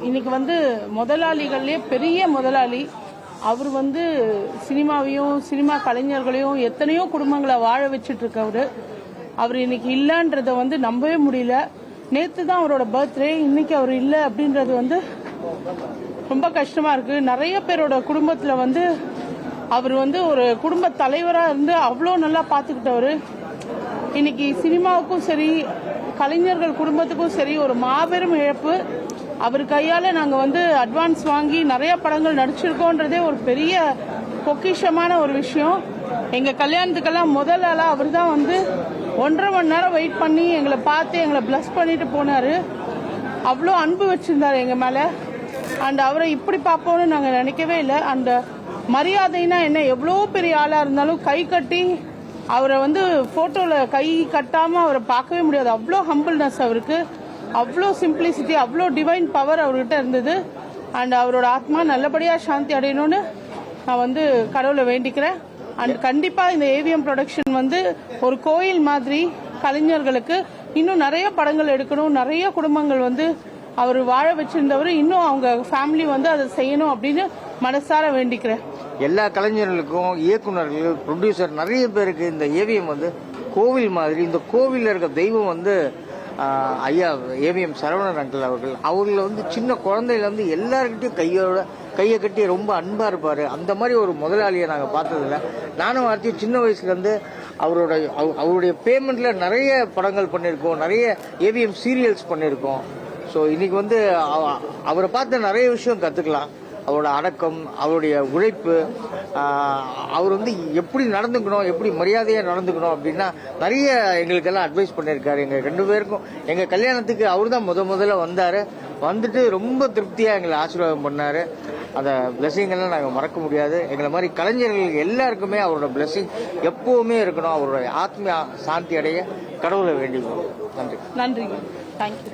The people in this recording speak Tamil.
இன்னைக்கு முதலாளிகள்லேயே பெரிய முதலாளி. அவர் சினிமாவையும் சினிமா கலைஞர்களையும் எத்தனையோ குடும்பங்களை வாழ வச்சுட்டு இருக்கவர். அவர் இன்னைக்கு இல்லைன்றத நம்பவே முடியல. நேற்று தான் அவரோட பர்த்டே, இன்னைக்கு அவர் இல்லை அப்படின்றது ரொம்ப கஷ்டமா இருக்கு. நிறைய பேரோட குடும்பத்தில் அவர் ஒரு குடும்ப தலைவராக இருந்து அவ்வளோ நல்லா பார்த்துக்கிட்டவர். இன்னைக்கு சினிமாவுக்கும் சரி கலைஞர்கள் குடும்பத்துக்கும் சரி ஒரு மாபெரும் இழப்பு. அவர் கையால நாங்க அட்வான்ஸ் வாங்கி நிறைய படங்கள் நடிச்சிருக்கோன்றதே ஒரு பெரிய பொக்கிஷமான ஒரு விஷயம். எங்க கல்யாணத்துக்கெல்லாம் முதல் ஆளா அவர் தான் 1.5 மணி நேரம் வெயிட் பண்ணி எங்களை பார்த்து எங்களை பிளஸ் பண்ணிட்டு போனாரு. அவ்வளோ அன்பு வச்சிருந்தாரு எங்க மேல. அண்ட் அவரை இப்படி பார்ப்போம்னு நாங்க நினைக்கவே இல்லை. அந்த மரியாதைனா என்ன, எவ்வளோ பெரிய ஆளா இருந்தாலும் கை கட்டி அவரை போட்டோல கை கட்டாம அவரை பார்க்கவே முடியாது. அவ்வளோ ஹம்பிள்னஸ் அவருக்கு, அவ்வளோ சிம்பிளிசிட்டி, அவ்வளோ டிவைன் பவர் அவர்கிட்ட இருந்தது. அண்ட் அவரோட ஆத்மா நல்லபடியா சாந்தி அடையணும்னு நான் கடவுளை வேண்டிக்கிறேன். அண்ட் கண்டிப்பா இந்த ஏவிஎம் ப்ரொடக்ஷன் ஒரு கோயில் மாதிரி கலைஞர்களுக்கு இன்னும் நிறைய படங்கள் எடுக்கணும். நிறைய குடும்பங்கள் அவர் வாழ வச்சிருந்தவர், இன்னும் அவங்க ஃபேமிலி அதை செய்யணும் அப்படின்னு மனசார வேண்டிக்கிறேன். எல்லா கலைஞர்களுக்கும், இயக்குநர்கள், ப்ரொடியூசர், நிறைய பேருக்கு இந்த ஏவிஎம் கோவில் மாதிரி. இந்த கோவிலில் இருக்க தெய்வம் ஐயா ஏவிஎம் சரவணன் அங்கிள் அவர்கள். அவர்களை சின்ன குழந்தையில எல்லாருக்கிட்டையும் கையை கட்டி ரொம்ப அன்பா இருப்பாரு. அந்த மாதிரி ஒரு முதலாளியை நாங்கள் பார்த்ததில்ல. நானும் வார்த்தையும் சின்ன வயசுல அவருடைய பேமெண்ட்ல நிறைய படங்கள் பண்ணியிருக்கோம், நிறைய ஏவிஎம் சீரியல்ஸ் பண்ணியிருக்கோம். ஸோ இன்னைக்கு அவரை பார்த்து நிறைய விஷயம் கற்றுக்கலாம். அவரோட அடக்கம், அவருடைய உழைப்பு, அவர் எப்படி நடந்துக்கணும், எப்படி மரியாதையாக நடந்துக்கணும் அப்படின்னா நிறைய எங்களுக்கெல்லாம் அட்வைஸ் பண்ணியிருக்காரு. எங்கள் 2 பேருக்கும் எங்கள் கல்யாணத்துக்கு அவர் தான் முதல்ல வந்தார். வந்துட்டு ரொம்ப திருப்தியாக எங்களை ஆசீர்வாதம் பண்ணார். அந்த பிளெஸிங்கெல்லாம் நாங்கள் மறக்க முடியாது. எங்களை மாதிரி கலைஞர்களுக்கு எல்லாருக்குமே அவரோட பிளெஸிங் எப்பவுமே இருக்கணும். அவரோட ஆத்ம சாந்தி அடைய கடவுளை வேண்டிக்கிறோம். நன்றி. நன்றி. தேங்க்யூ.